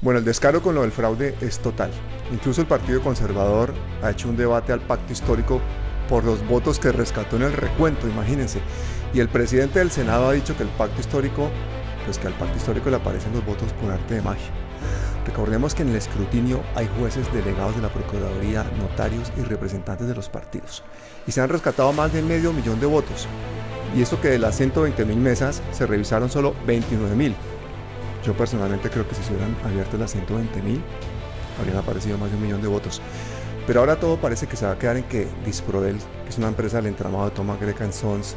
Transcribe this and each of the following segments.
Bueno, el descaro con lo del fraude es total. Incluso el Partido Conservador ha hecho un debate al pacto histórico por los votos que rescató en el recuento, imagínense. Y el presidente del Senado ha dicho que el pacto histórico, pues que al pacto histórico le aparecen los votos por arte de magia. Recordemos que en el escrutinio hay jueces delegados de la Procuraduría, notarios y representantes de los partidos. Y se han rescatado más de 500.000 de votos. Y esto que de las 120.000 mesas se revisaron solo 29.000. Yo personalmente creo que si se hubieran abierto las 120.000, habrían aparecido más de 1.000.000 de votos. Pero ahora todo parece que se va a quedar en que Disprodel, que es una empresa del entramado de Thomas Greca Sons,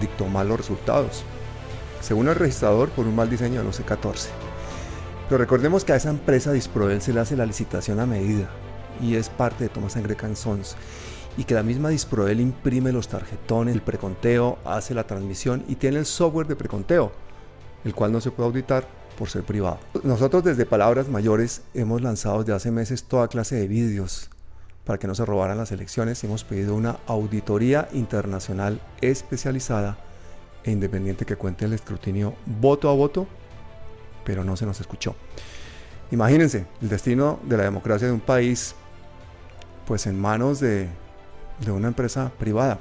dictó mal los resultados, según el registrador, por un mal diseño de los C14. Pero recordemos que a esa empresa Disprodel se le hace la licitación a medida y es parte de Thomas Greca Sons, y que la misma Disprodel imprime los tarjetones, el preconteo, hace la transmisión y tiene el software de preconteo, el cual no se puede auditar por ser privado. Nosotros desde Palabras Mayores hemos lanzado desde hace meses toda clase de vídeos para que no se robaran las elecciones y hemos pedido una auditoría internacional especializada e independiente que cuente el escrutinio voto a voto, pero no se nos escuchó. Imagínense el destino de la democracia de un país pues en manos de una empresa privada.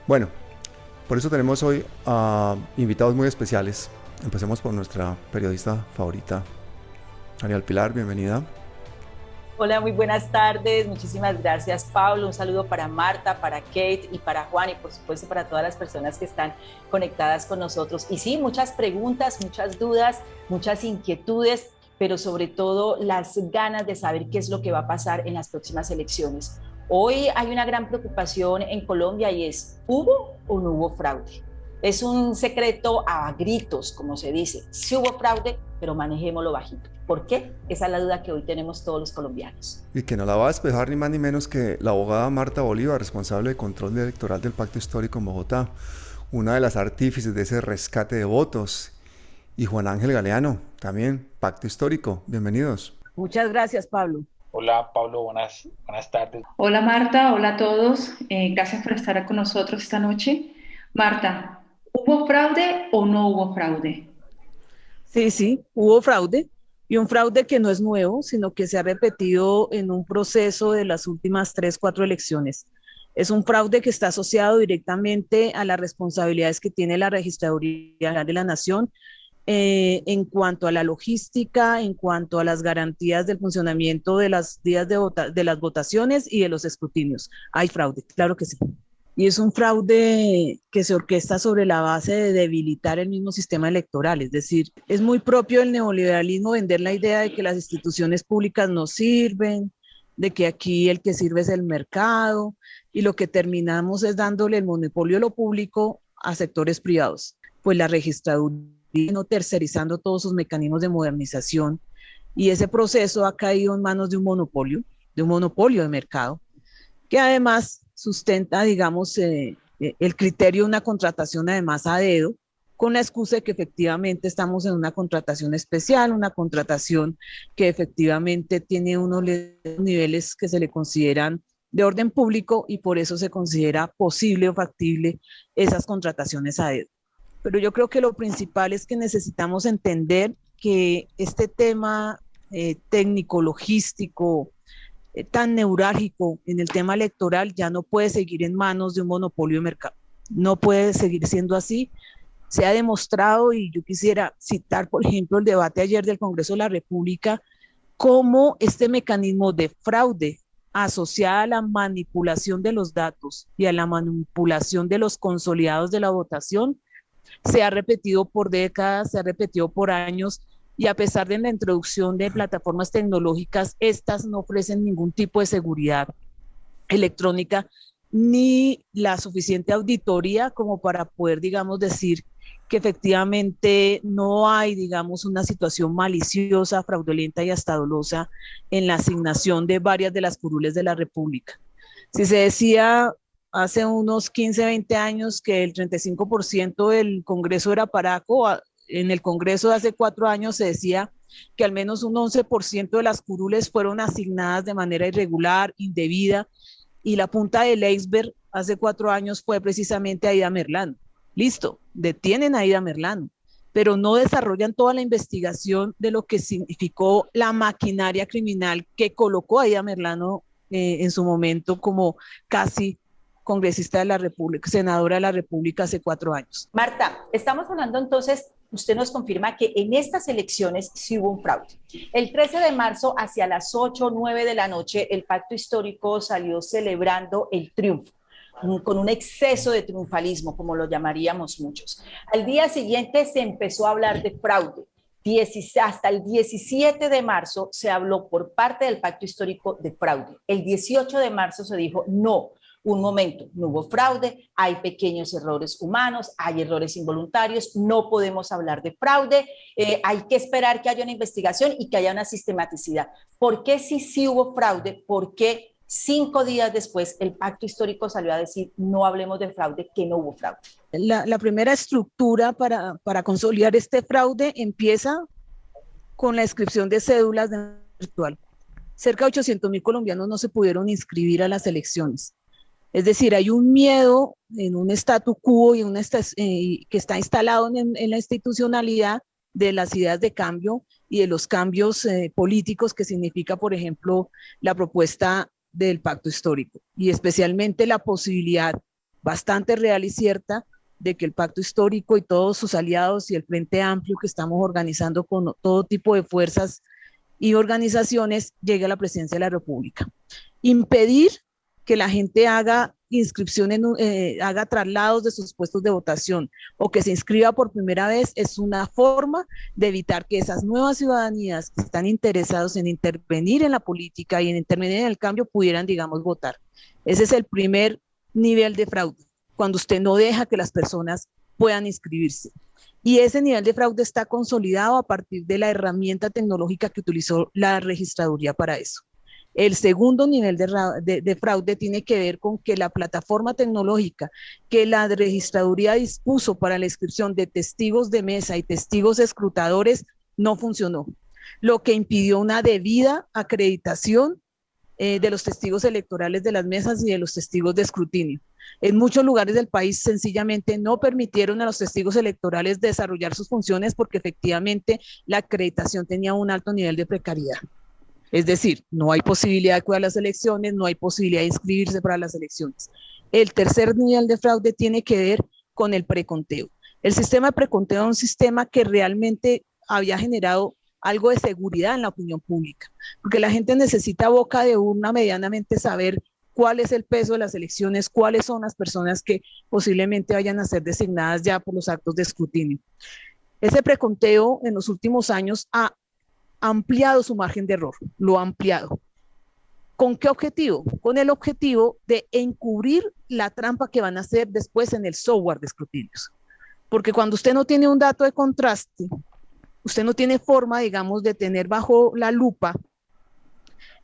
Bueno, por eso tenemos hoy invitados muy especiales. Empecemos por nuestra periodista favorita, Ariel Pilar, bienvenida. Hola, muy buenas tardes, muchísimas gracias Pablo, un saludo para Marta, para Kate y para Juan y por supuesto para todas las personas que están conectadas con nosotros. Y sí, muchas preguntas, muchas dudas, muchas inquietudes, pero sobre todo las ganas de saber qué es lo que va a pasar en las próximas elecciones. Hoy hay una gran preocupación en Colombia y es, ¿hubo o no hubo fraude? Es un secreto a gritos, como se dice. Sí hubo fraude, pero manejémoslo bajito. ¿Por qué? Esa es la duda que hoy tenemos todos los colombianos. Y que nos la va a despejar ni más ni menos que la abogada Marta Bolívar, responsable de control electoral del Pacto Histórico en Bogotá, una de las artífices de ese rescate de votos. Y Juan Ángel Galeano, también Pacto Histórico. Bienvenidos. Muchas gracias, Pablo. Hola Pablo, buenas tardes. Hola Marta, hola a todos. Gracias por estar con nosotros esta noche. Marta, ¿hubo fraude o no hubo fraude? Sí, hubo fraude y un fraude que no es nuevo, sino que se ha repetido en un proceso de las últimas 3, 4 elecciones. Es un fraude que está asociado directamente a las responsabilidades que tiene la Registraduría General de la Nación en cuanto a la logística, en cuanto a las garantías del funcionamiento de las días de las votaciones y de los escrutinios. Hay fraude, claro que sí. Y es un fraude que se orquesta sobre la base de debilitar el mismo sistema electoral. Es decir, es muy propio del neoliberalismo vender la idea de que las instituciones públicas no sirven, de que aquí el que sirve es el mercado, y lo que terminamos es dándole el monopolio de lo público a sectores privados. Pues la registraduría no tercerizando todos sus mecanismos de modernización, y ese proceso ha caído en manos de un monopolio de mercado, que además sustenta, digamos, el criterio de una contratación además a dedo, con la excusa de que efectivamente estamos en una contratación especial, una contratación que efectivamente tiene unos niveles que se le consideran de orden público y por eso se considera posible o factible esas contrataciones a dedo. Pero yo creo que lo principal es que necesitamos entender que este tema técnico, logístico, tan neurálgico en el tema electoral ya no puede seguir en manos de un monopolio de mercado. No puede seguir siendo así. Se ha demostrado, y yo quisiera citar, por ejemplo, el debate ayer del Congreso de la República, cómo este mecanismo de fraude asociada a la manipulación de los datos y a la manipulación de los consolidados de la votación se ha repetido por décadas, se ha repetido por años, y a pesar de la introducción de plataformas tecnológicas, estas no ofrecen ningún tipo de seguridad electrónica ni la suficiente auditoría como para poder, digamos, decir que efectivamente no hay, digamos, una situación maliciosa, fraudulenta y hasta dolosa en la asignación de varias de las curules de la República. Si se decía hace unos 15, 20 años que el 35% del Congreso era paraco, en el Congreso de hace 4 años se decía que al menos un 11% de las curules fueron asignadas de manera irregular, indebida, y la punta del iceberg hace 4 años fue precisamente Aida Merlano. Listo, detienen a Aida Merlano, pero no desarrollan toda la investigación de lo que significó la maquinaria criminal que colocó a Ida Merlano en su momento como casi congresista de la República, senadora de la República hace 4 años. Marta, estamos hablando entonces, usted nos confirma que en estas elecciones sí hubo un fraude. El 13 de marzo, hacia las 8 o 9 de la noche, el Pacto Histórico salió celebrando el triunfo, con un exceso de triunfalismo, como lo llamaríamos muchos. Al día siguiente se empezó a hablar de fraude. Hasta el 17 de marzo se habló por parte del Pacto Histórico de fraude. El 18 de marzo se dijo no. Un momento, no hubo fraude, hay pequeños errores humanos, hay errores involuntarios, no podemos hablar de fraude, hay que esperar que haya una investigación y que haya una sistematicidad. ¿Por qué sí hubo fraude? ¿Por qué 5 días después el Pacto Histórico salió a decir no hablemos de fraude, que no hubo fraude? La primera estructura para consolidar este fraude empieza con la inscripción de cédulas de virtual. Cerca de 800.000 colombianos no se pudieron inscribir a las elecciones. Es decir, hay un miedo en un statu quo que está instalado en la institucionalidad de las ideas de cambio y de los cambios políticos que significa, por ejemplo, la propuesta del Pacto Histórico y especialmente la posibilidad bastante real y cierta de que el Pacto Histórico y todos sus aliados y el Frente Amplio que estamos organizando con todo tipo de fuerzas y organizaciones llegue a la presidencia de la República. Impedir que la gente haga inscripciones, haga traslados de sus puestos de votación o que se inscriba por primera vez es una forma de evitar que esas nuevas ciudadanías que están interesados en intervenir en la política y en intervenir en el cambio pudieran, digamos, votar. Ese es el primer nivel de fraude, cuando usted no deja que las personas puedan inscribirse. Y ese nivel de fraude está consolidado a partir de la herramienta tecnológica que utilizó la registraduría para eso. El segundo nivel de fraude tiene que ver con que la plataforma tecnológica que la registraduría dispuso para la inscripción de testigos de mesa y testigos escrutadores no funcionó, lo que impidió una debida acreditación de los testigos electorales de las mesas y de los testigos de escrutinio. En muchos lugares del país sencillamente no permitieron a los testigos electorales desarrollar sus funciones porque efectivamente la acreditación tenía un alto nivel de precariedad. Es decir, no hay posibilidad de acudir a las elecciones, no hay posibilidad de inscribirse para las elecciones. El tercer nivel de fraude tiene que ver con el preconteo. El sistema de preconteo es un sistema que realmente había generado algo de seguridad en la opinión pública, porque la gente necesita boca de urna medianamente saber cuál es el peso de las elecciones, cuáles son las personas que posiblemente vayan a ser designadas ya por los actos de escrutinio. Ese preconteo en los últimos años ha ampliado su margen de error, lo ha ampliado. ¿Con qué objetivo? Con el objetivo de encubrir la trampa que van a hacer después en el software de escrutinios. Porque cuando usted no tiene un dato de contraste, usted no tiene forma, digamos, de tener bajo la lupa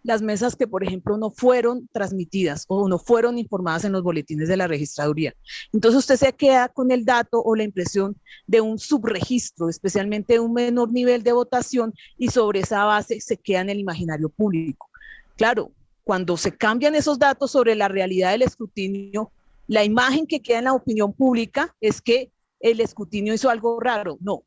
las mesas que, por ejemplo, no fueron transmitidas o no fueron informadas en los boletines de la registraduría. Entonces usted se queda con el dato o la impresión de un subregistro, especialmente de un menor nivel de votación, y sobre esa base se queda en el imaginario público. Claro, cuando se cambian esos datos sobre la realidad del escrutinio, la imagen que queda en la opinión pública es que el escrutinio hizo algo raro. No,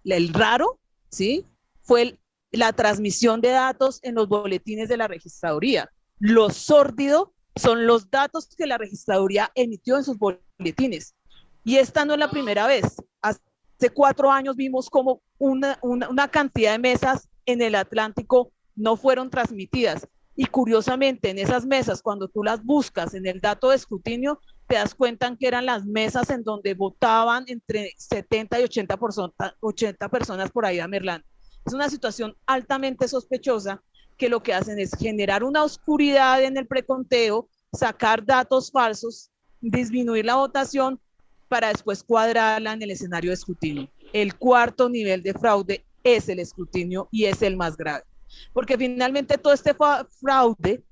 el raro, ¿sí?, fue la transmisión de datos en los boletines de la registraduría. Lo sórdido son los datos que la registraduría emitió en sus boletines. Y esta no es la primera vez. Hace 4 años vimos como una cantidad de mesas en el Atlántico no fueron transmitidas. Y curiosamente, en esas mesas, cuando tú las buscas en el dato de escrutinio, te das cuenta que eran las mesas en donde votaban entre 70 y 80 personas por Ida Merlano. Es una situación altamente sospechosa que lo que hacen es generar una oscuridad en el preconteo, sacar datos falsos, disminuir la votación para después cuadrarla en el escenario de escrutinio. El cuarto nivel de fraude es el escrutinio y es el más grave. Porque finalmente todo este fraude,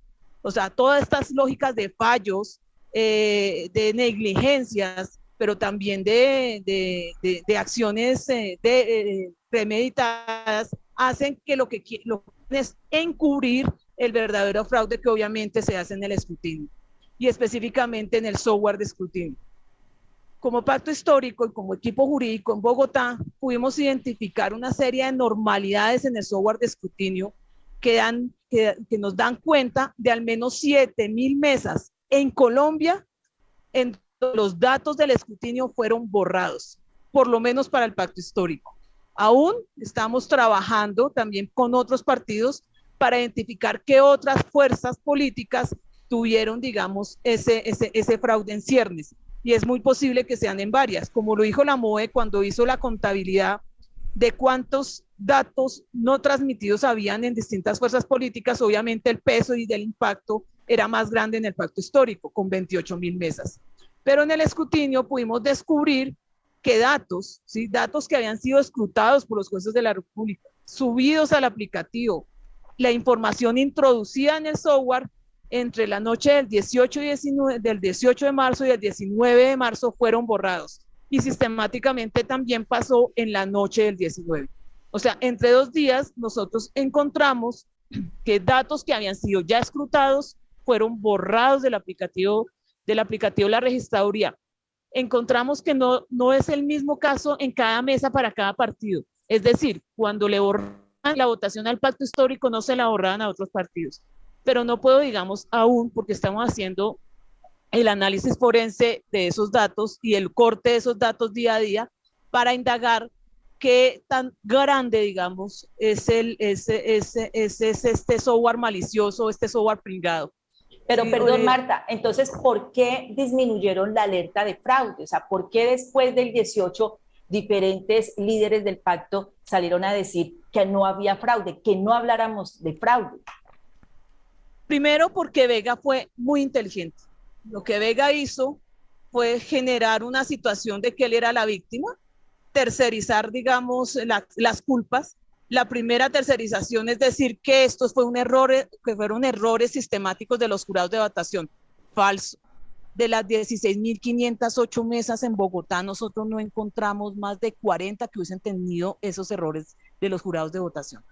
o sea, todas estas lógicas de fallos, de negligencias, pero también de acciones premeditadas, hacen que lo que es encubrir el verdadero fraude que obviamente se hace en el escrutinio y específicamente en el software de escrutinio. Como pacto histórico y como equipo jurídico en Bogotá, pudimos identificar una serie de normalidades en el software de escrutinio que nos dan cuenta de al menos 7.000 mesas en Colombia en los datos del escrutinio fueron borrados, por lo menos para el pacto histórico. Aún estamos trabajando también con otros partidos para identificar qué otras fuerzas políticas tuvieron, digamos, ese fraude en ciernes. Y es muy posible que sean en varias, como lo dijo la MOE cuando hizo la contabilidad de cuántos datos no transmitidos habían en distintas fuerzas políticas. Obviamente el peso y del impacto era más grande en el pacto histórico, con 28.000 mesas. Pero en el escrutinio pudimos descubrir que datos, ¿sí? Datos que habían sido escrutados por los jueces de la República, subidos al aplicativo, la información introducida en el software entre la noche del 18 de marzo y el 19 de marzo fueron borrados. Y sistemáticamente también pasó en la noche del 19. O sea, entre 2 días nosotros encontramos que datos que habían sido ya escrutados fueron borrados del aplicativo de la registraduría. Encontramos que no es el mismo caso en cada mesa para cada partido. Es decir, cuando le borran la votación al pacto histórico, no se la borraban a otros partidos. Pero no puedo, digamos, aún, porque estamos haciendo el análisis forense de esos datos y el corte de esos datos día a día para indagar qué tan grande, digamos, es este software malicioso, este software pringado. Pero perdón, Marta, entonces, ¿por qué disminuyeron la alerta de fraude? O sea, ¿por qué después del 18 diferentes líderes del pacto salieron a decir que no había fraude, que no habláramos de fraude? Primero, porque Vega fue muy inteligente. Lo que Vega hizo fue generar una situación de que él era la víctima, tercerizar, digamos, las culpas. La primera tercerización es decir que estos fue que fueron errores sistemáticos de los jurados de votación. Falso. De las 16.508 mesas en Bogotá, nosotros no encontramos más de 40 que hubiesen tenido esos errores de los jurados de votación.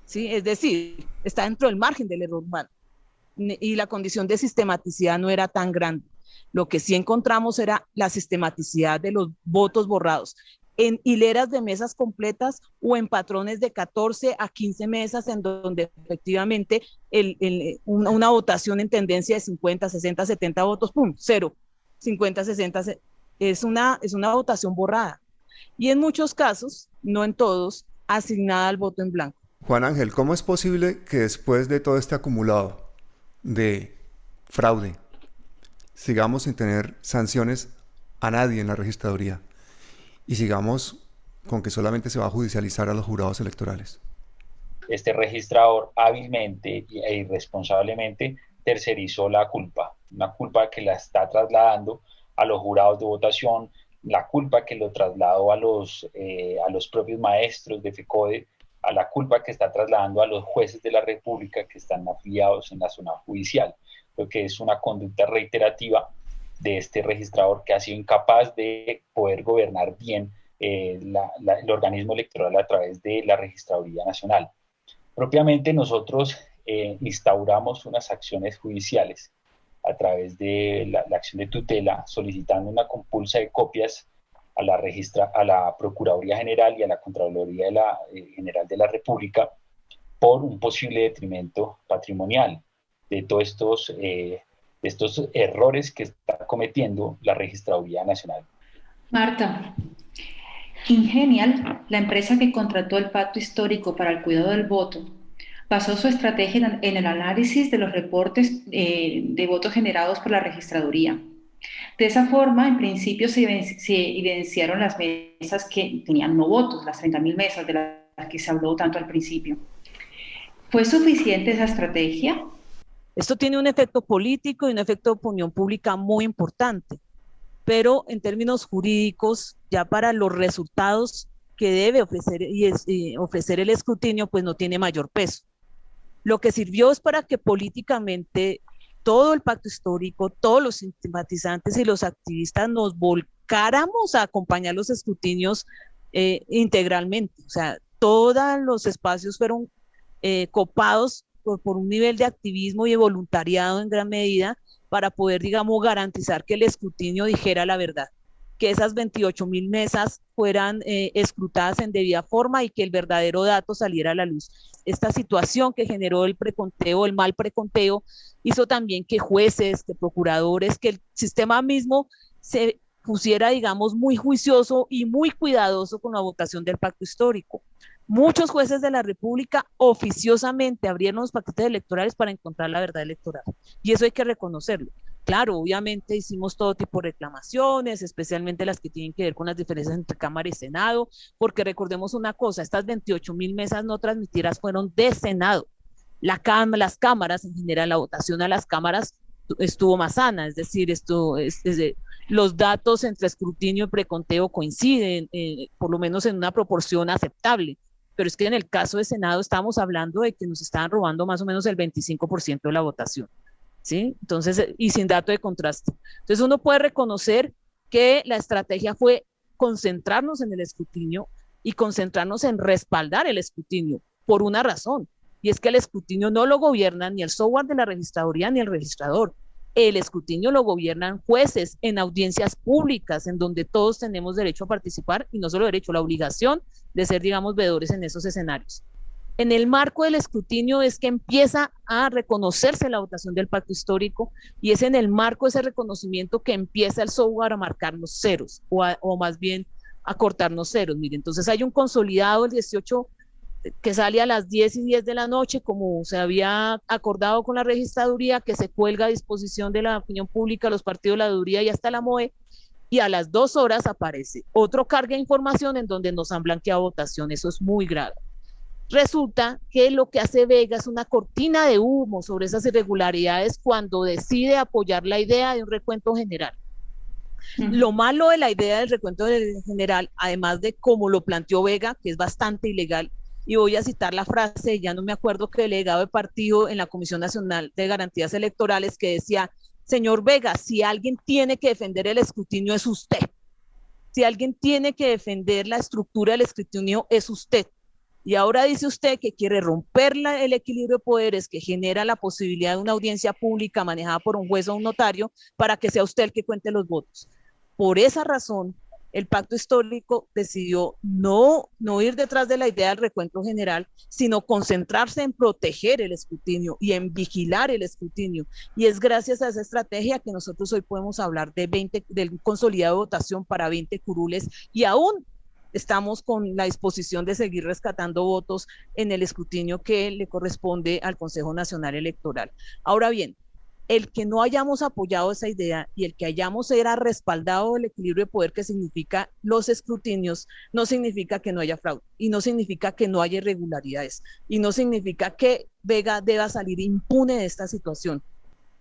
¿Sí? Es decir, está dentro del margen del error humano. Y la condición de sistematicidad no era tan grande. Lo que sí encontramos era la sistematicidad de los votos borrados en hileras de mesas completas o en patrones de 14 a 15 mesas en donde efectivamente una votación en tendencia de 50, 60, 70 votos, ¡pum!, cero, 50, 60, es una votación borrada. Y en muchos casos, no en todos, asignada al voto en blanco. Juan Ángel, ¿cómo es posible que después de todo este acumulado de fraude sigamos sin tener sanciones a nadie en la registraduría y sigamos con que solamente se va a judicializar a los jurados electorales? Este registrador hábilmente e irresponsablemente tercerizó la culpa, una culpa que la está trasladando a los jurados de votación, la culpa que lo trasladó a los propios maestros de FECODE, a la culpa que está trasladando a los jueces de la República que están afiliados en la zona judicial. Lo que es una conducta reiterativa de este registrador que ha sido incapaz de poder gobernar bien el organismo electoral a través de la Registraduría Nacional. Propiamente nosotros instauramos unas acciones judiciales a través de la acción de tutela, solicitando una compulsa de copias a la Procuraduría General y a la Contraloría General de la República por un posible detrimento patrimonial de todos estos errores que está cometiendo la Registraduría Nacional. Marta, Ingenial, la empresa que contrató el pacto histórico para el cuidado del voto, basó su estrategia en el análisis de los reportes de votos generados por la registraduría. De esa forma, en principio se evidenciaron las mesas que tenían no votos, las 30.000 mesas de las que se habló tanto al principio. ¿Fue suficiente esa estrategia? Esto tiene un efecto político y un efecto de opinión pública muy importante, pero en términos jurídicos, ya para los resultados que debe ofrecer el escrutinio, pues no tiene mayor peso. Lo que sirvió es para que políticamente todo el pacto histórico, todos los simpatizantes y los activistas nos volcáramos a acompañar los escrutinios integralmente. O sea, todos los espacios fueron copados por un nivel de activismo y de voluntariado en gran medida para poder, digamos, garantizar que el escrutinio dijera la verdad, que esas 28.000 mesas fueran escrutadas en debida forma y que el verdadero dato saliera a la luz. Esta situación que generó el preconteo, el mal preconteo, hizo también que jueces, que procuradores, que el sistema mismo se pusiera, digamos, muy juicioso y muy cuidadoso con la votación del pacto histórico. Muchos jueces de la República oficiosamente abrieron los paquetes electorales para encontrar la verdad electoral, y eso hay que reconocerlo. Claro, obviamente hicimos todo tipo de reclamaciones, especialmente las que tienen que ver con las diferencias entre Cámara y Senado, porque recordemos una cosa, estas 28.000 mesas no transmitidas fueron de Senado. Las cámaras, en general, la votación a las cámaras estuvo más sana, es decir, los datos entre escrutinio y preconteo coinciden, por lo menos en una proporción aceptable. Pero es que en el caso de Senado estamos hablando de que nos estaban robando más o menos el 25% de la votación, ¿sí? Entonces, y sin dato de contraste. Entonces uno puede reconocer que la estrategia fue concentrarnos en el escrutinio y concentrarnos en respaldar el escrutinio por una razón, y es que el escrutinio no lo gobierna ni el software de la registraduría ni el registrador. El escrutinio lo gobiernan jueces en audiencias públicas, en donde todos tenemos derecho a participar, y no solo derecho, la obligación de ser, digamos, veedores en esos escenarios. En el marco del escrutinio es que empieza a reconocerse la votación del pacto histórico, y es en el marco de ese reconocimiento que empieza el software a marcarnos ceros, o más bien a cortarnos ceros. Mire, entonces hay un consolidado el 18 que sale a las 10:10 de la noche, como se había acordado con la registraduría, que se cuelga a disposición de la opinión pública, los partidos de la Duría y hasta la MOE, y a las 2 horas aparece otro carga de información en donde nos han blanqueado votación. Eso es muy grave. Resulta que lo que hace Vega es una cortina de humo sobre esas irregularidades cuando decide apoyar la idea de un recuento general. Lo malo de la idea del recuento general, además de cómo lo planteó Vega, que es bastante ilegal, y voy a citar la frase, ya no me acuerdo qué delegado de partido en la Comisión Nacional de Garantías Electorales, que decía: señor Vega, si alguien tiene que defender el escrutinio es usted. Si alguien tiene que defender la estructura del escrutinio es usted. Y ahora dice usted que quiere romper el equilibrio de poderes que genera la posibilidad de una audiencia pública manejada por un juez o un notario para que sea usted el que cuente los votos. Por esa razón, el pacto histórico decidió no ir detrás de la idea del recuento general, sino concentrarse en proteger el escrutinio y en vigilar el escrutinio. Y es gracias a esa estrategia que nosotros hoy podemos hablar del consolidado de votación para 20 curules, y aún estamos con la disposición de seguir rescatando votos en el escrutinio que le corresponde al Consejo Nacional Electoral. Ahora bien, el que no hayamos apoyado esa idea y el que hayamos respaldado el equilibrio de poder que significa los escrutinios, no significa que no haya fraude, y no significa que no haya irregularidades, y no significa que Vega deba salir impune de esta situación.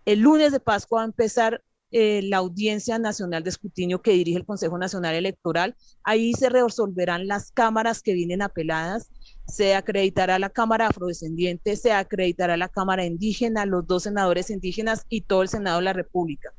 El lunes de Pascua va a empezar la Audiencia Nacional de Escrutinio que dirige el Consejo Nacional Electoral. Ahí se resolverán las cámaras que vienen apeladas. Se acreditará la Cámara Afrodescendiente, se acreditará la Cámara Indígena, los 2 senadores indígenas y todo el Senado de la República.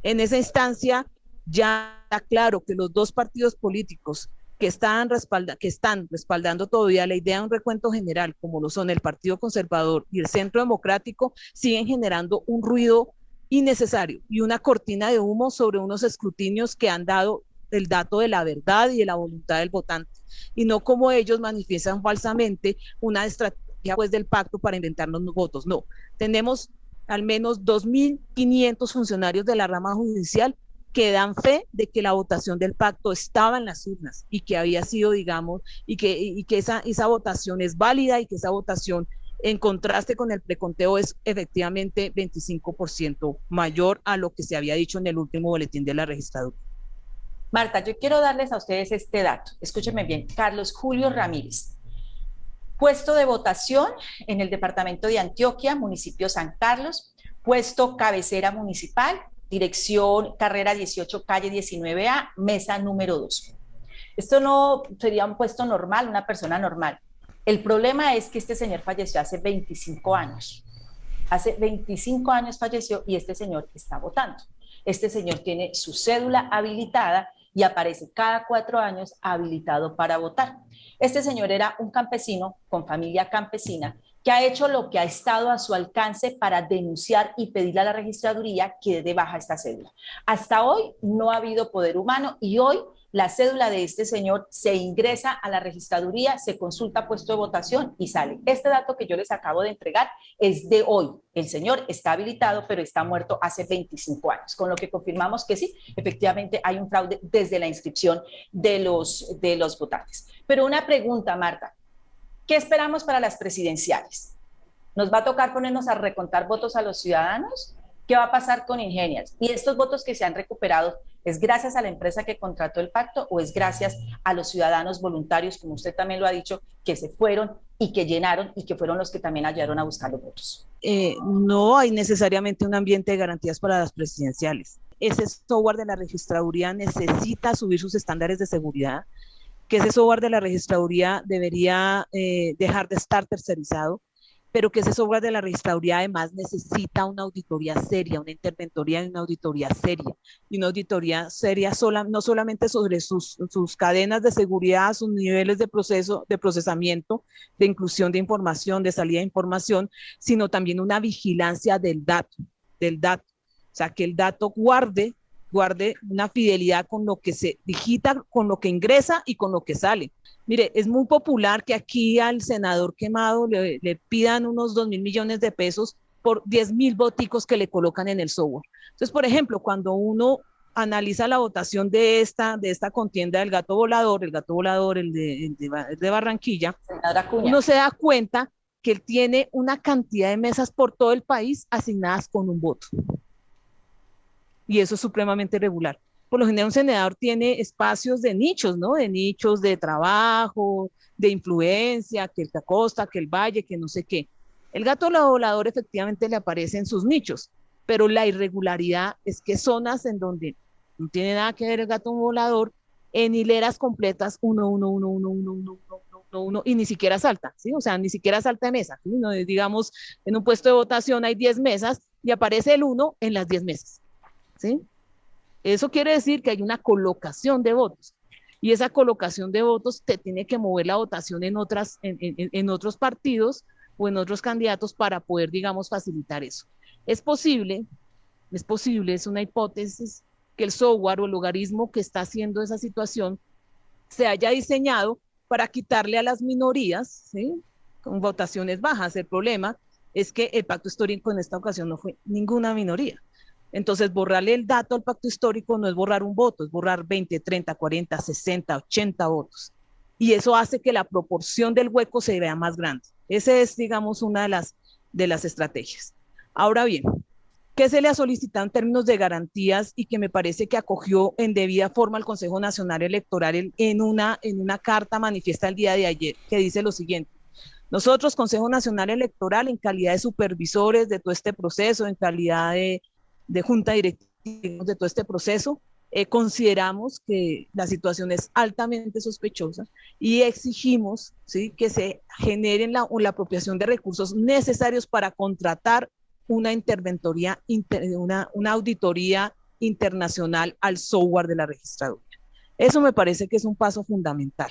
En esa instancia ya está claro que los 2 partidos políticos que están respaldando todavía la idea de un recuento general, como lo son el Partido Conservador y el Centro Democrático, siguen generando un ruido innecesario y una cortina de humo sobre unos escrutinios que han dado el dato de la verdad y de la voluntad del votante, y no como ellos manifiestan falsamente una estrategia pues del pacto para inventarnos votos. No, tenemos al menos 2.500 funcionarios de la rama judicial que dan fe de que la votación del pacto estaba en las urnas y que había sido, digamos, y que esa votación es válida, y que esa votación, en contraste con el preconteo, es efectivamente 25% mayor a lo que se había dicho en el último boletín de la registraduría. Marta, yo quiero darles a ustedes este dato. Escúchenme bien. Carlos Julio Ramírez, puesto de votación en el departamento de Antioquia, municipio San Carlos, puesto cabecera municipal, dirección carrera 18, calle 19A, mesa número 2. Esto no sería un puesto normal, una persona normal. El problema es que este señor falleció hace 25 años. Hace 25 años falleció y este señor está votando. Este señor tiene su cédula habilitada y aparece cada 4 años habilitado para votar. Este señor era un campesino con familia campesina que ha hecho lo que ha estado a su alcance para denunciar y pedirle a la registraduría que dé baja esta cédula. Hasta hoy no ha habido poder humano y hoy la cédula de este señor se ingresa a la registraduría, se consulta puesto de votación y sale. Este dato que yo les acabo de entregar es de hoy. El señor está habilitado, pero está muerto hace 25 años, con lo que confirmamos que sí, efectivamente hay un fraude desde la inscripción de los votantes. Pero una pregunta, Marta, ¿qué esperamos para las presidenciales? ¿Nos va a tocar ponernos a recontar votos a los ciudadanos? ¿Qué va a pasar con Ingenias? ¿Y estos votos que se han recuperado es gracias a la empresa que contrató el pacto o es gracias a los ciudadanos voluntarios, como usted también lo ha dicho, que se fueron y que llenaron y que fueron los que también ayudaron a buscar los votos? No hay necesariamente un ambiente de garantías para las presidenciales. Ese software de la registraduría necesita subir sus estándares de seguridad, que ese software de la registraduría debería dejar de estar tercerizado, pero que ese software de la registraduría además necesita una auditoría seria, una interventoría y una auditoría seria. Y una auditoría seria no solamente sobre sus cadenas de seguridad, sus niveles de procesamiento, de inclusión de información, de salida de información, sino también una vigilancia del dato. O sea, que el dato guarde una fidelidad con lo que se digita, con lo que ingresa y con lo que sale. Mire, es muy popular que aquí al senador Quemado le pidan unos 2.000 millones de pesos por 10.000 voticos que le colocan en el software. Entonces, por ejemplo, cuando uno analiza la votación de esta contienda del gato volador, el de Barranquilla, uno se da cuenta que él tiene una cantidad de mesas por todo el país asignadas con un voto. Y eso es supremamente irregular. Por lo general un senador tiene espacios de nichos, ¿no? De nichos de trabajo, de influencia, que el Acosta, que el Valle, que no sé qué. El gato volador efectivamente le aparece en sus nichos, pero la irregularidad es que zonas en donde no tiene nada que ver el gato volador, en hileras completas, uno, y ni siquiera salta, ¿sí? O sea, ni siquiera salta de mesa, ¿sí? No, digamos, en un puesto de votación hay 10 mesas y aparece el 1 en las 10 mesas, ¿sí? Eso quiere decir que hay una colocación de votos y esa colocación de votos te tiene que mover la votación en otros partidos o en otros candidatos para poder, digamos, facilitar eso. Es posible, es una hipótesis que el software o el logaritmo que está haciendo esa situación se haya diseñado para quitarle a las minorías, ¿sí? Con votaciones bajas. El problema es que el pacto histórico en esta ocasión no fue ninguna minoría. Entonces, borrarle el dato al pacto histórico no es borrar un voto, es borrar 20, 30, 40, 60, 80 votos. Y eso hace que la proporción del hueco se vea más grande. Esa es, digamos, una de las estrategias. Ahora bien, ¿qué se le ha solicitado en términos de garantías y que me parece que acogió en debida forma el Consejo Nacional Electoral en una carta manifiesta el día de ayer, que dice lo siguiente? Nosotros, Consejo Nacional Electoral, en calidad de supervisores de todo este proceso, en calidad de junta directiva de todo este proceso, consideramos que la situación es altamente sospechosa y exigimos, ¿sí?, que se generen la apropiación de recursos necesarios para contratar una interventoría, una auditoría internacional al software de la registraduría. Eso me parece que es un paso fundamental.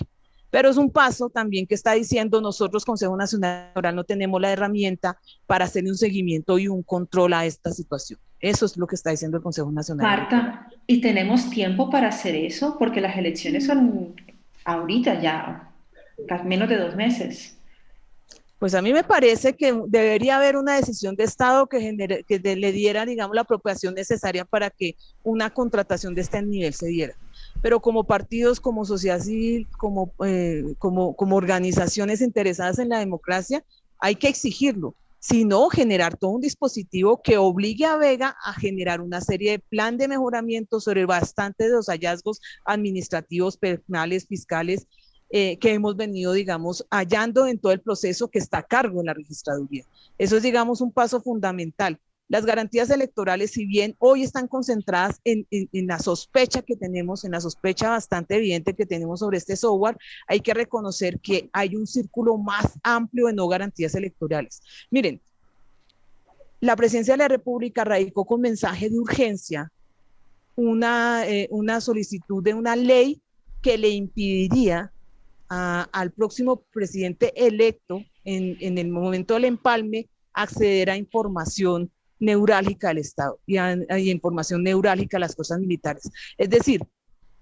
Pero es un paso también que está diciendo nosotros, Consejo Nacional Electoral, no tenemos la herramienta para hacer un seguimiento y un control a esta situación. Eso es lo que está diciendo el Consejo Nacional Electoral. Marta, ¿y tenemos tiempo para hacer eso? Porque las elecciones son ahorita ya, menos de 2 meses. Pues a mí me parece que debería haber una decisión de Estado que le diera, digamos, la apropiación necesaria para que una contratación de este nivel se diera. Pero como partidos, como sociedad civil, como organizaciones interesadas en la democracia, hay que exigirlo, sino generar todo un dispositivo que obligue a Vega a generar una serie de plan de mejoramiento sobre bastante de los hallazgos administrativos, penales, fiscales, que hemos venido, digamos, hallando en todo el proceso que está a cargo de la registraduría. Eso es, digamos, un paso fundamental. Las garantías electorales, si bien hoy están concentradas en la sospecha que tenemos, en la sospecha bastante evidente que tenemos sobre este software, hay que reconocer que hay un círculo más amplio de no garantías electorales. Miren, la Presidencia de la República radicó con mensaje de urgencia una solicitud de una ley que le impediría al próximo presidente electo en el momento del empalme acceder a información neurálgica del Estado y a información neurálgica de las fuerzas militares. Es decir,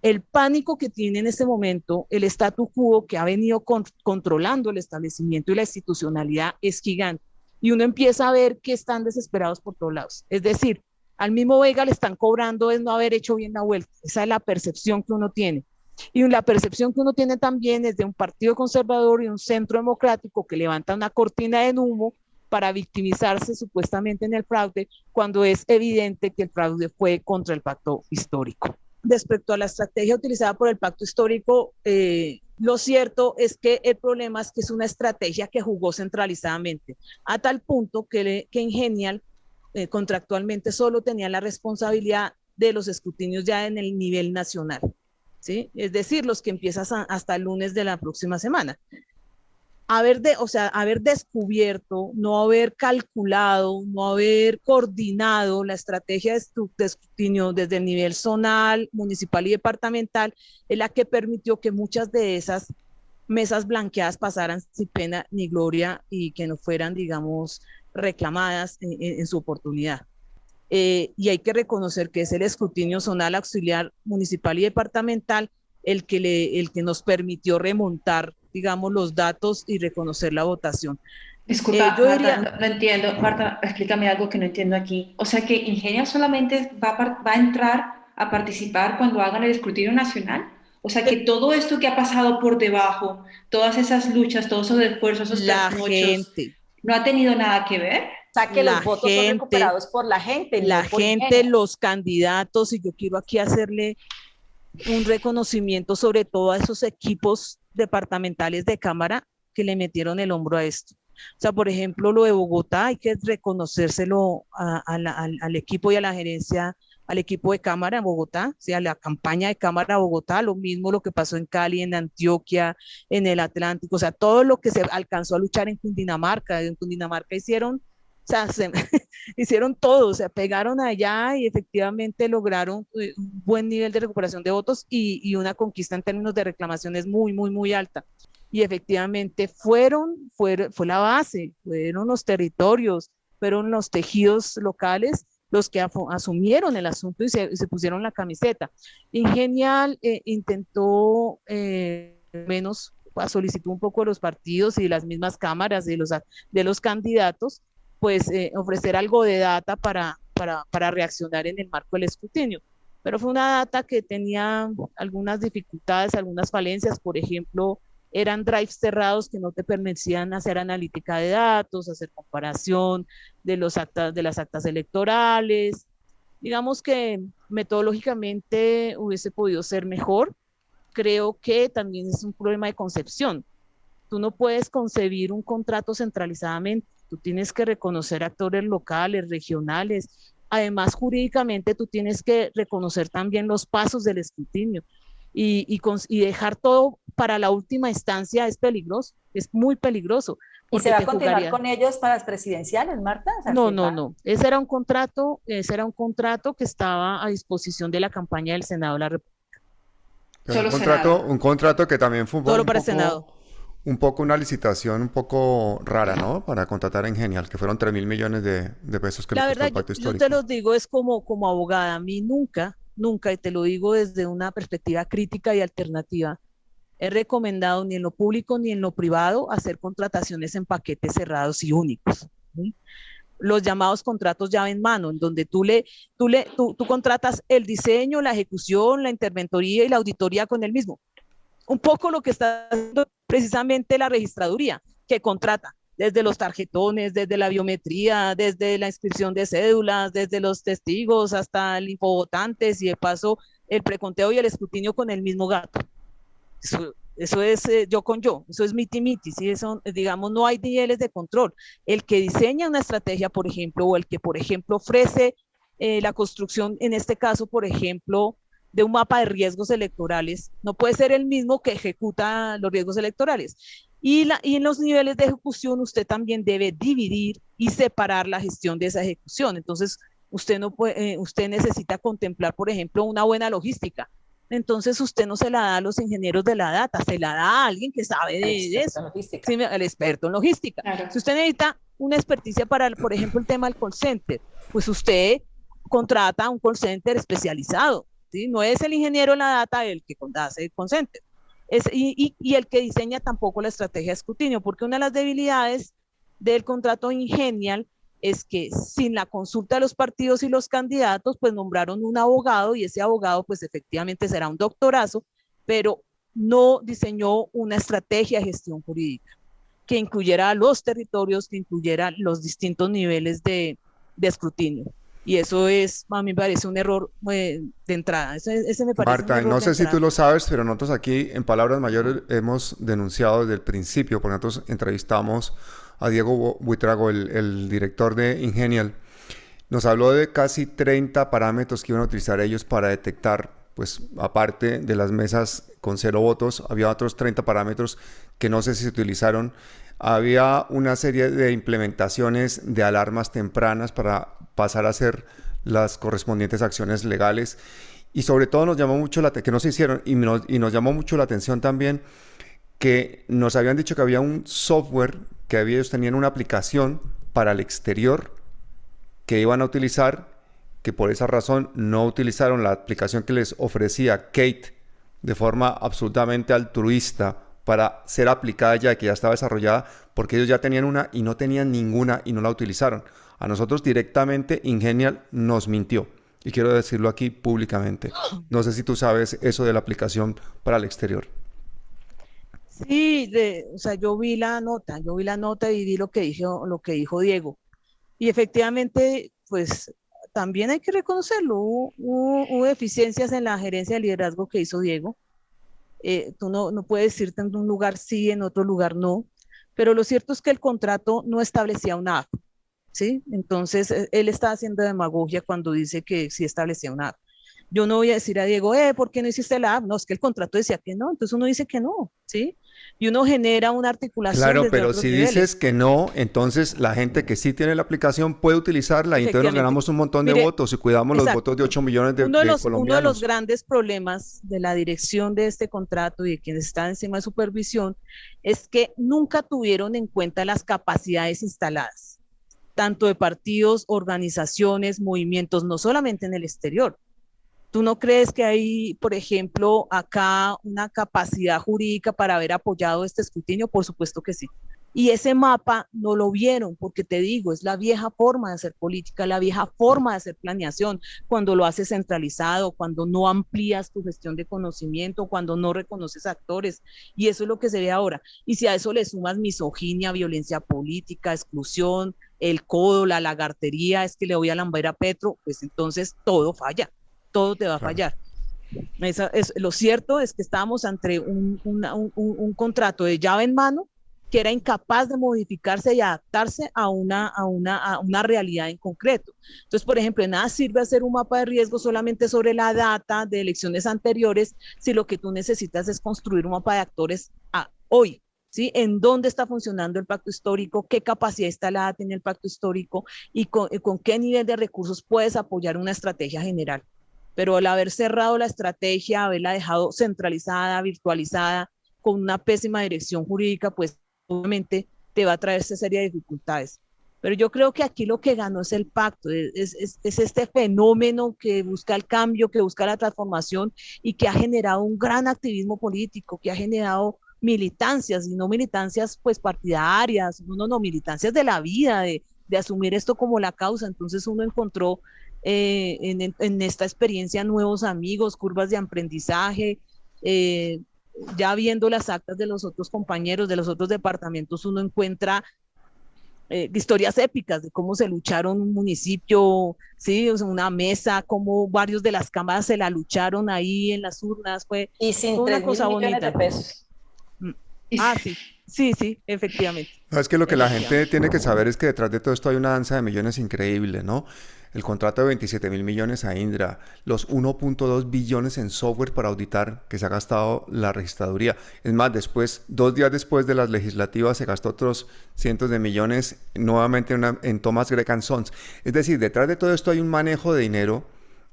el pánico que tiene en este momento el statu quo que ha venido controlando el establecimiento y la institucionalidad es gigante. Y uno empieza a ver que están desesperados por todos lados. Es decir, al mismo Vega le están cobrando es no haber hecho bien la vuelta. Esa es la percepción que uno tiene. Y la percepción que uno tiene también es de un partido conservador y un centro democrático que levanta una cortina de humo para victimizarse supuestamente en el fraude, cuando es evidente que el fraude fue contra el pacto histórico. Respecto a la estrategia utilizada por el pacto histórico, lo cierto es que el problema es que es una estrategia que jugó centralizadamente, a tal punto que Ingenial contractualmente solo tenía la responsabilidad de los escrutinios ya en el nivel nacional, ¿sí? Es decir, los que empiezan hasta el lunes de la próxima semana. Haber descubierto, no haber calculado, no haber coordinado la estrategia de escrutinio desde el nivel zonal, municipal y departamental es la que permitió que muchas de esas mesas blanqueadas pasaran sin pena ni gloria y que no fueran, digamos, reclamadas en su oportunidad. Y hay que reconocer que es el escrutinio zonal, auxiliar, municipal y departamental el que nos permitió remontar, digamos, los datos y reconocer la votación. Disculpa, Marta, no entiendo. Marta, explícame algo que no entiendo aquí. O sea, que Ingenia solamente va a entrar a participar cuando hagan el escrutinio nacional. O sea, que todo esto que ha pasado por debajo, todas esas luchas, todos esos esfuerzos, esos trasnochos, ¿no ha tenido nada que ver? O sea, que los votos son recuperados por la gente. La gente, los candidatos, y yo quiero aquí hacerle un reconocimiento sobre todo a esos equipos departamentales de Cámara que le metieron el hombro a esto. O sea, por ejemplo, lo de Bogotá, hay que reconocérselo al equipo y a la gerencia, al equipo de Cámara en Bogotá, o sea, la campaña de Cámara Bogotá, lo mismo lo que pasó en Cali, en Antioquia, en el Atlántico, o sea, todo lo que se alcanzó a luchar en Cundinamarca hicieron, o sea, hicieron todo, o sea, pegaron allá y efectivamente lograron un buen nivel de recuperación de votos y una conquista en términos de reclamaciones muy, muy, muy alta. Y efectivamente fue la base, fueron los territorios, fueron los tejidos locales los que asumieron el asunto y se pusieron la camiseta. Ingenial intentó menos solicitó un poco de los partidos y de las mismas cámaras de los candidatos, pues ofrecer algo de data para reaccionar en el marco del escrutinio. Pero fue una data que tenía algunas dificultades, algunas falencias, por ejemplo, eran drives cerrados que no te permitían hacer analítica de datos, hacer comparación de las actas electorales. Digamos que metodológicamente hubiese podido ser mejor. Creo que también es un problema de concepción. Tú no puedes concebir un contrato centralizadamente, tú tienes que reconocer actores locales, regionales. Además, jurídicamente tú tienes que reconocer también los pasos del escrutinio y dejar todo para la última instancia es peligroso, es muy peligroso. ¿Y se va a continuar con ellos para las presidenciales, Marta? O sea, no. Ese era un contrato que estaba a disposición de la campaña del Senado de la República. Un contrato que también fue solo para el Senado. Un poco una licitación un poco rara, ¿no? Para contratar a Ingenial, que fueron 3.000 millones de pesos que la le verdad, costó el pacto histórico. Yo te lo digo, es como abogada, a mí nunca, y te lo digo desde una perspectiva crítica y alternativa, he recomendado ni en lo público ni en lo privado hacer contrataciones en paquetes cerrados y únicos, ¿sí? Los llamados contratos llave en mano, en donde tú contratas el diseño, la ejecución, la interventoría y la auditoría con el mismo. Un poco lo que está haciendo precisamente la registraduría, que contrata desde los tarjetones, desde la biometría, desde la inscripción de cédulas, desde los testigos hasta el infovotantes y de paso el preconteo y el escrutinio con el mismo gato. Eso es yo con yo, eso es miti-miti, ¿sí? Eso, digamos, no hay niveles de control. El que diseña una estrategia, por ejemplo, o el que, por ejemplo, ofrece la construcción, en este caso, por ejemplo, de un mapa de riesgos electorales, no puede ser el mismo que ejecuta los riesgos electorales. Y en los niveles de ejecución usted también debe dividir y separar la gestión de esa ejecución. Entonces, usted no puede, usted necesita contemplar, por ejemplo, una buena logística. Entonces usted no se la da a los ingenieros de la data, se la da a alguien que sabe de eso, ¿sí? El experto en logística. Claro. Si usted necesita una experticia para, por ejemplo, el tema del call center, pues usted contrata un call center especializado, ¿sí? No es el ingeniero en la data el que hace el call center. Y el que diseña tampoco la estrategia de escrutinio, porque una de las debilidades del contrato Ingenial es que sin la consulta de los partidos y los candidatos, pues nombraron un abogado y ese abogado pues efectivamente será un doctorazo, pero no diseñó una estrategia de gestión jurídica que incluyera los territorios, que incluyera los distintos niveles de escrutinio. Y eso es, a mí me parece un error de entrada. Ese me parece Marta, un error no de sé si entrada. tú lo sabes, pero nosotros aquí en Palabras Mayores hemos denunciado desde el principio, porque nosotros entrevistamos a Diego Buitrago, el director de Ingenial. Nos habló de casi 30 parámetros que iban a utilizar ellos para detectar, pues aparte de las mesas con 0 votos, había otros 30 parámetros que no sé si se utilizaron. Había una serie de implementaciones de alarmas tempranas para pasar a hacer las correspondientes acciones legales. Y sobre todo nos llamó mucho la atención, que no se hicieron, y nos llamó mucho la atención también que nos habían dicho que había un software, que ellos tenían una aplicación para el exterior que iban a utilizar, que por esa razón no utilizaron la aplicación que les ofrecía Kate de forma absolutamente altruista para ser aplicada ya, que ya estaba desarrollada, porque ellos ya tenían una y no tenían ninguna y no la utilizaron. A nosotros directamente Ingenial nos mintió. Y quiero decirlo aquí públicamente. No sé si tú sabes eso de la aplicación para el exterior. Sí, o sea, yo vi la nota y vi lo que dijo Diego. Y efectivamente, pues también hay que reconocerlo, hubo deficiencias en la gerencia de liderazgo que hizo Diego. Tú no puedes irte en un lugar sí, en otro lugar no, pero lo cierto es que el contrato no establecía una app, ¿sí? Entonces, él está haciendo demagogia cuando dice que sí establecía una app. Yo no voy a decir a Diego, ¿por qué no hiciste la app? No, es que el contrato decía que no, entonces uno dice que no, ¿sí? Y uno genera una articulación Claro, desde pero otros si niveles. dices que no, entonces la gente que sí tiene la aplicación puede utilizarla y entonces nos Efectivamente. ganamos un montón de Mire, votos y cuidamos los exacto. votos de 8 millones de Uno de los colombianos. grandes problemas de la dirección de este contrato y de quienes están encima de supervisión es que nunca tuvieron en cuenta las capacidades instaladas, tanto de partidos, organizaciones, movimientos, no solamente en el exterior. ¿Tú no crees que hay, por ejemplo, acá una capacidad jurídica para haber apoyado este escrutinio? Por supuesto que sí. Y ese mapa no lo vieron, porque te digo, es la vieja forma de hacer política, la vieja forma de hacer planeación, cuando lo haces centralizado, cuando no amplías tu gestión de conocimiento, cuando no reconoces actores, y eso es lo que se ve ahora. Y si a eso le sumas misoginia, violencia política, exclusión, el codo, la lagartería, es que le voy a lamber a Petro, pues entonces todo falla, todo te va a fallar. Lo cierto es que estábamos ante un contrato de llave en mano que era incapaz de modificarse y adaptarse a una realidad en concreto. Entonces, por ejemplo, de nada sirve hacer un mapa de riesgo solamente sobre la data de elecciones anteriores si lo que tú necesitas es construir un mapa de actores hoy, ¿sí? En dónde está funcionando el pacto histórico, qué capacidad instalada tiene el pacto histórico y con qué nivel de recursos puedes apoyar una estrategia general. Pero al haber cerrado la estrategia, haberla dejado centralizada, virtualizada, con una pésima dirección jurídica, pues obviamente te va a traer esa serie de dificultades. Pero yo creo que aquí lo que ganó es el pacto, es este fenómeno que busca el cambio, que busca la transformación y que ha generado un gran activismo político, que ha generado militancias, y no militancias pues partidarias, no, militancias de la vida, de asumir esto como la causa. Entonces uno encontró en esta experiencia nuevos amigos, curvas de aprendizaje, ya viendo las actas de los otros compañeros, de los otros departamentos, uno encuentra historias épicas de cómo se lucharon un municipio, ¿sí? O sea, una mesa, cómo varios de las cámaras se la lucharon ahí en las urnas, fue y sin una 3.000 cosa millones bonita. de pesos. Sí. Sí, sí, efectivamente. No, es que lo que la gente Efectivamente. tiene que saber es que detrás de todo esto hay una danza de millones increíble, ¿no? El contrato de 27.000 millones a Indra, los 1.2 billones en software para auditar que se ha gastado la registraduría. Es más, después, 2 días después de las legislativas, se gastó otros cientos de millones nuevamente en Thomas Gregg Sons. Es decir, detrás de todo esto hay un manejo de dinero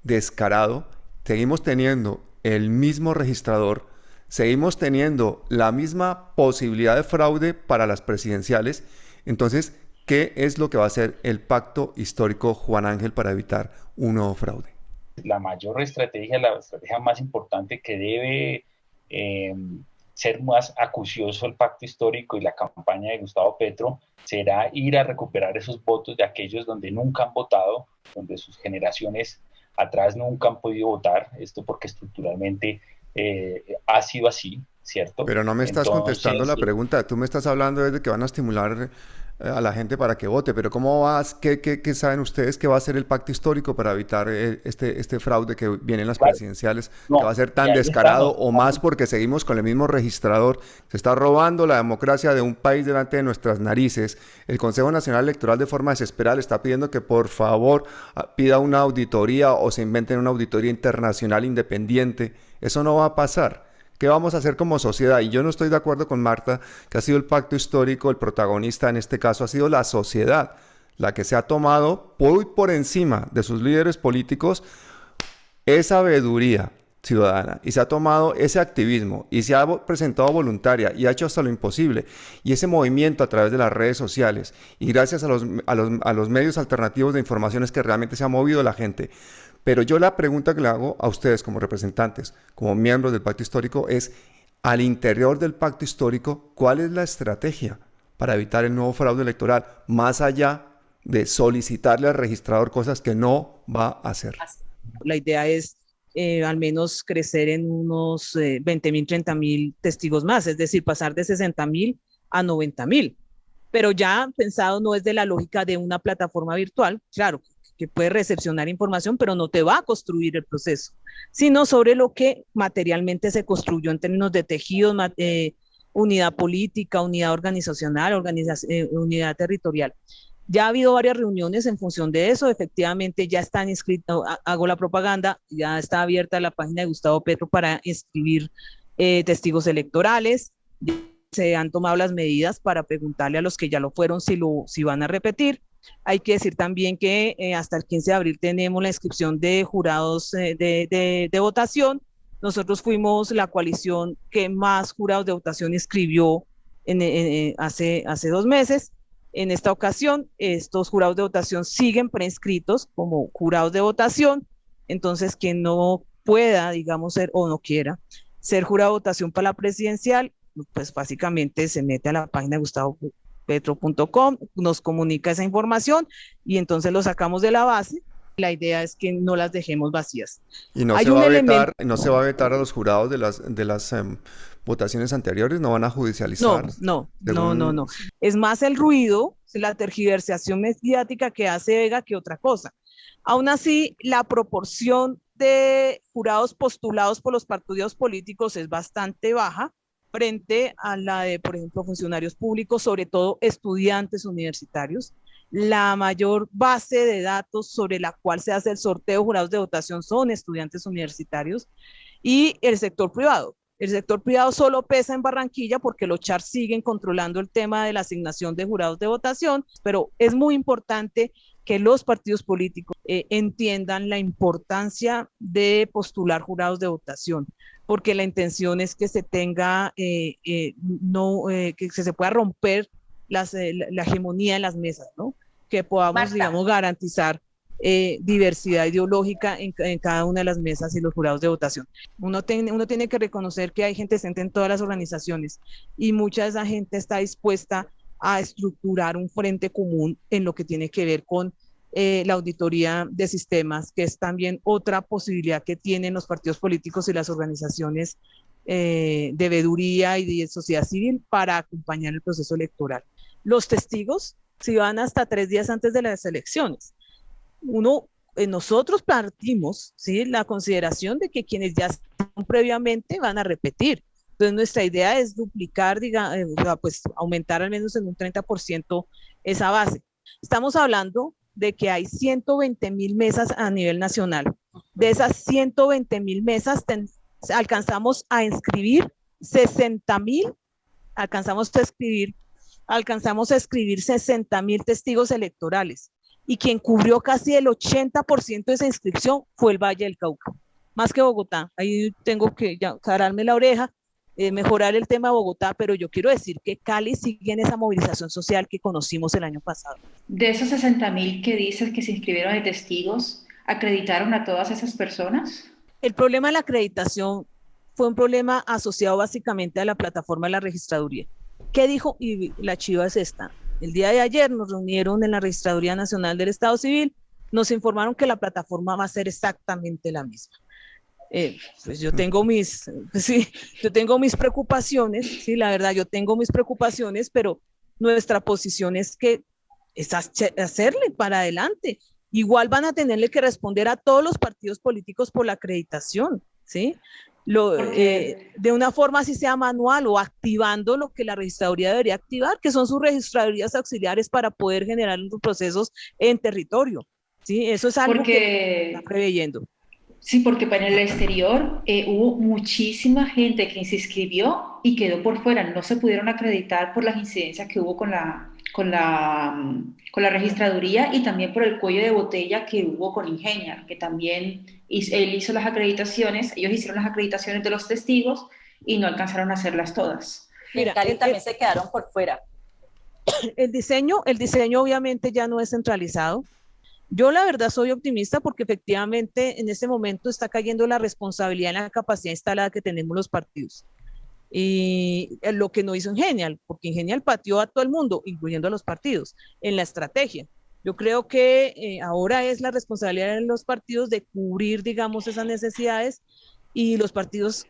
descarado. Seguimos teniendo el mismo registrador, seguimos teniendo la misma posibilidad de fraude para las presidenciales. Entonces, ¿qué es lo que va a hacer el pacto histórico, Juan Ángel, para evitar un nuevo fraude? La mayor estrategia, la estrategia más importante que debe eh, ser más acucioso el pacto histórico y la campaña de Gustavo Petro será ir a recuperar esos votos de aquellos donde nunca han votado, donde sus generaciones atrás nunca han podido votar, esto porque estructuralmente ha sido así, ¿cierto? Pero no me estás contestando Entonces, la pregunta. Tú me estás hablando desde que van a estimular a la gente para que vote. Pero ¿cómo vas? ¿Qué saben ustedes que va a hacer el pacto histórico para evitar este fraude que viene en las presidenciales? ¿Que va a no, ser y tan ahí descarado estamos. o más porque seguimos con el mismo registrador? Se está robando la democracia de un país delante de nuestras narices. El Consejo Nacional Electoral de forma desesperada le está pidiendo que por favor pida una auditoría o se inventen una auditoría internacional independiente. Eso no va a pasar. ¿Qué vamos a hacer como sociedad? Y yo no estoy de acuerdo con Marta, que ha sido el pacto histórico, el protagonista en este caso ha sido la sociedad, la que se ha tomado muy por encima de sus líderes políticos esa sabiduría ciudadana y se ha tomado ese activismo y se ha presentado voluntaria y ha hecho hasta lo imposible. Y ese movimiento a través de las redes sociales y gracias a los medios alternativos de información es que realmente se ha movido la gente. Pero yo la pregunta que le hago a ustedes como representantes, como miembros del pacto histórico, es al interior del pacto histórico, ¿cuál es la estrategia para evitar el nuevo fraude electoral? Más allá de solicitarle al registrador cosas que no va a hacer. La idea es al menos crecer en unos 20.000, 30.000 testigos más, es decir, pasar de 60.000 a 90.000. Pero ya pensado no es de la lógica de una plataforma virtual, claro, que puede recepcionar información, pero no te va a construir el proceso, sino sobre lo que materialmente se construyó en términos de tejidos, unidad política, unidad organizacional, unidad territorial. Ya ha habido varias reuniones en función de eso, efectivamente ya están inscritos, hago la propaganda, ya está abierta la página de Gustavo Petro para inscribir testigos electorales, se han tomado las medidas para preguntarle a los que ya lo fueron si van a repetir. Hay que decir también que hasta el 15 de abril tenemos la inscripción de jurados de votación. Nosotros fuimos la coalición que más jurados de votación inscribió hace 2 meses. En esta ocasión, estos jurados de votación siguen preinscritos como jurados de votación, entonces quien no pueda, digamos, ser o no quiera ser jurado de votación para la presidencial, pues básicamente se mete a la página de gustavopetro.com, nos comunica esa información y entonces lo sacamos de la base. La idea es que no las dejemos vacías. Y no Hay se un va a elemento. vetar, no se va a vetar a los jurados de las votaciones anteriores, no van a judicializar. No. Es más el ruido, la tergiversación mediática que hace Vega que otra cosa. Aún así, la proporción de jurados postulados por los partidos políticos es bastante baja frente a la de, por ejemplo, funcionarios públicos, sobre todo estudiantes universitarios. La mayor base de datos sobre la cual se hace el sorteo de jurados de votación son estudiantes universitarios y el sector privado. El sector privado solo pesa en Barranquilla porque los char siguen controlando el tema de la asignación de jurados de votación, pero es muy importante que los partidos políticos entiendan la importancia de postular jurados de votación, porque la intención es que se tenga, que se pueda romper la hegemonía en las mesas, ¿no? Que podamos, Marta, digamos, garantizar diversidad ideológica en cada una de las mesas y los jurados de votación. Uno tiene que reconocer que hay gente decente en todas las organizaciones y mucha de esa gente está dispuesta a estructurar un frente común en lo que tiene que ver con la auditoría de sistemas, que es también otra posibilidad que tienen los partidos políticos y las organizaciones de veeduría y de sociedad civil para acompañar el proceso electoral. Los testigos, si van hasta 3 días antes de las elecciones, nosotros partimos, ¿sí?, la consideración de que quienes ya están previamente van a repetir. Entonces nuestra idea es duplicar, pues aumentar al menos en un 30% esa base. Estamos hablando de que hay 120.000 mesas a nivel nacional. De esas 120.000 mesas alcanzamos a inscribir 60.000, alcanzamos a escribir 60.000 testigos electorales, y quien cubrió casi el 80% de esa inscripción fue el Valle del Cauca, más que Bogotá. Ahí tengo que ya cararme la oreja, mejorar el tema de Bogotá, pero yo quiero decir que Cali sigue en esa movilización social que conocimos el año pasado. De esos 60.000 que dices que se inscribieron de testigos, ¿acreditaron a todas esas personas? El problema de la acreditación fue un problema asociado básicamente a la plataforma de la registraduría. ¿Qué dijo? Y la chiva es esta. El día de ayer nos reunieron en la Registraduría Nacional del Estado Civil, nos informaron que la plataforma va a ser exactamente la misma. Pues yo tengo mis preocupaciones, sí, la verdad, yo tengo mis preocupaciones, pero nuestra posición es que es hacerle para adelante. Igual van a tenerle que responder a todos los partidos políticos por la acreditación, ¿sí? De una forma así sea manual o activando lo que la registraduría debería activar, que son sus registradurías auxiliares para poder generar los procesos en territorio, ¿sí? Eso es algo que está preveyendo. Sí, porque en el exterior hubo muchísima gente que se inscribió y quedó por fuera, no se pudieron acreditar por las incidencias que hubo con la registraduría, y también por el cuello de botella que hubo con Ingenial, que también él hizo las acreditaciones, ellos hicieron las acreditaciones de los testigos y no alcanzaron a hacerlas todas. Mira, en Cali también se quedaron por fuera. El diseño obviamente ya no es centralizado. Yo la verdad soy optimista porque efectivamente en este momento está cayendo la responsabilidad en la capacidad instalada que tenemos los partidos. Y lo que no hizo Ingenial, porque Ingenial pateó a todo el mundo, incluyendo a los partidos, en la estrategia. Yo creo que ahora es la responsabilidad de los partidos de cubrir, digamos, esas necesidades, y los partidos,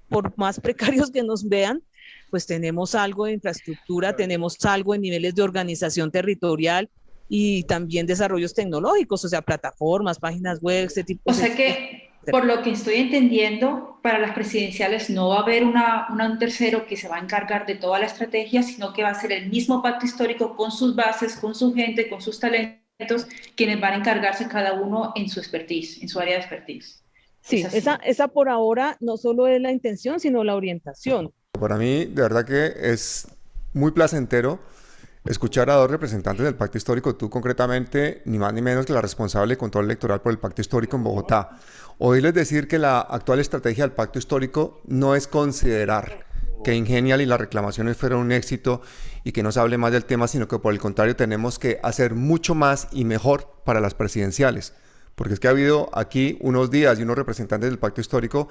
por más precarios que nos vean, pues tenemos algo de infraestructura, tenemos algo de niveles de organización territorial y también desarrollos tecnológicos, o sea, plataformas, páginas web, este tipo de... O sea que, por lo que estoy entendiendo, para las presidenciales no va a haber un tercero que se va a encargar de toda la estrategia, sino que va a ser el mismo pacto histórico con sus bases, con su gente, con sus talentos, quienes van a encargarse cada uno en su expertise, en su área de expertise. Sí, esa por ahora no solo es la intención, sino la orientación. Para mí, de verdad que es muy placentero escuchar a dos representantes del Pacto Histórico, tú concretamente, ni más ni menos que la responsable de control electoral por el Pacto Histórico en Bogotá. Oírles decir que la actual estrategia del Pacto Histórico no es considerar que Ingenial y las reclamaciones fueron un éxito y que no se hable más del tema, sino que por el contrario tenemos que hacer mucho más y mejor para las presidenciales. Porque es que ha habido aquí unos días y unos representantes del Pacto Histórico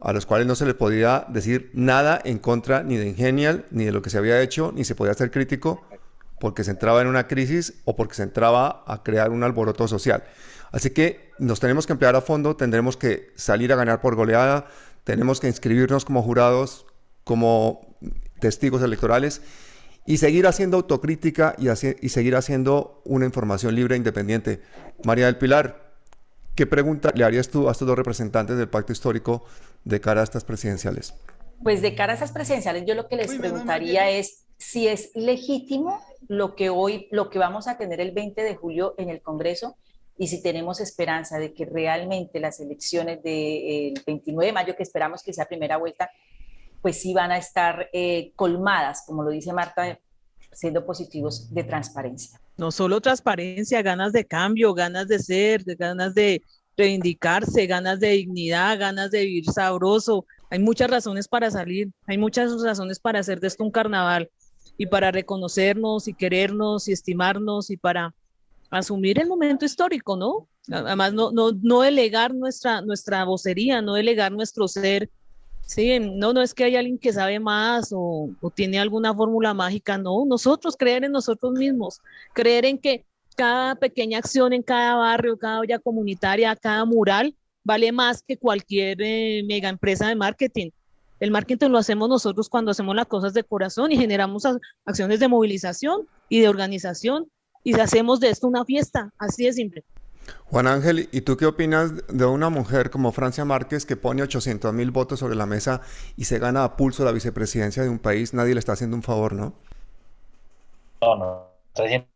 a los cuales no se le podía decir nada en contra ni de Ingenial, ni de lo que se había hecho, ni se podía ser crítico, porque se entraba en una crisis o porque se entraba a crear un alboroto social. Así que nos tenemos que emplear a fondo, tendremos que salir a ganar por goleada, tenemos que inscribirnos como jurados, como testigos electorales, y seguir haciendo autocrítica y seguir haciendo una información libre e independiente. María del Pilar, ¿qué pregunta le harías tú a estos dos representantes del Pacto Histórico de cara a estas presidenciales? Pues de cara a esas presidenciales, yo lo que les preguntaría es si es legítimo lo que vamos a tener el 20 de julio en el Congreso, y si tenemos esperanza de que realmente las elecciones del 29 de mayo, que esperamos que sea primera vuelta, pues sí van a estar colmadas, como lo dice Marta, siendo positivos de transparencia. No solo transparencia, ganas de cambio, ganas de ser, ganas de reivindicarse, ganas de dignidad, ganas de vivir sabroso. Hay muchas razones para salir, hay muchas razones para hacer de esto un carnaval, y para reconocernos y querernos y estimarnos y para asumir el momento histórico, ¿no? Además, no delegar nuestra vocería, no delegar nuestro ser. Sí, no es que haya alguien que sabe más o tiene alguna fórmula mágica, no, nosotros creer en nosotros mismos, creer en que cada pequeña acción en cada barrio, cada olla comunitaria, cada mural, vale más que cualquier mega empresa de marketing. El marketing lo hacemos nosotros cuando hacemos las cosas de corazón y generamos acciones de movilización y de organización, y hacemos de esto una fiesta, así de simple. Juan Ángel, ¿y tú qué opinas de una mujer como Francia Márquez que pone 800.000 votos sobre la mesa y se gana a pulso la vicepresidencia de un país? Nadie le está haciendo un favor, ¿no? No, no, está haciendo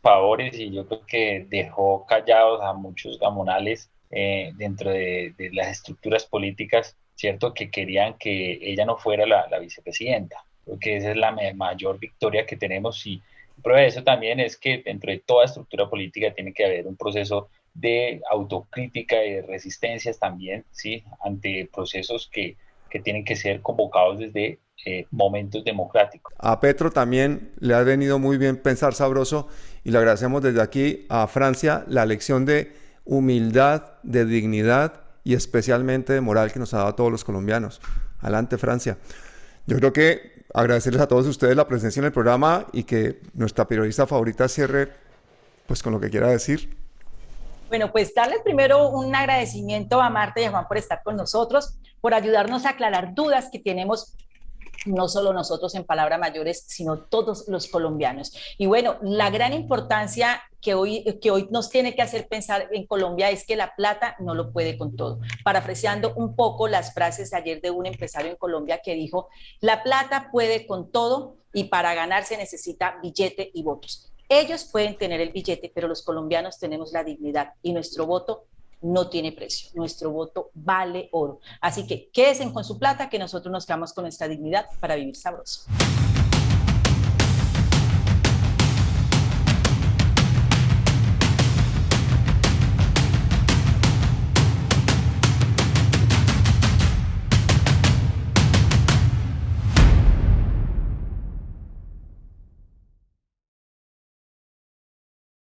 favores y yo creo que dejó callados a muchos gamonales dentro de las estructuras políticas, ¿cierto? Que querían que ella no fuera la vicepresidenta. Creo que esa es la mayor victoria que tenemos y prueba de eso también es que dentro de toda estructura política tiene que haber un proceso de autocrítica y de resistencias también, ¿sí? Ante procesos que tienen que ser convocados desde momentos democráticos. A Petro también le ha venido muy bien pensar sabroso y le agradecemos desde aquí a Francia la lección de humildad, de dignidad y especialmente de moral que nos ha dado a todos los colombianos. Adelante, Francia. Yo creo que agradecerles a todos ustedes la presencia en el programa y que nuestra periodista favorita cierre pues con lo que quiera decir. Bueno, pues darles primero un agradecimiento a Marta y a Juan por estar con nosotros, por ayudarnos a aclarar dudas que tenemos no solo nosotros en Palabras Mayores, sino todos los colombianos. Y bueno, la gran importancia que hoy nos tiene que hacer pensar en Colombia es que la plata no lo puede con todo. Parafraseando un poco las frases de ayer de un empresario en Colombia que dijo, la plata puede con todo y para ganar se necesita billete y votos. Ellos pueden tener el billete, pero los colombianos tenemos la dignidad y nuestro voto no tiene precio, nuestro voto vale oro. Así que quédense con su plata, que nosotros nos quedamos con nuestra dignidad para vivir sabroso.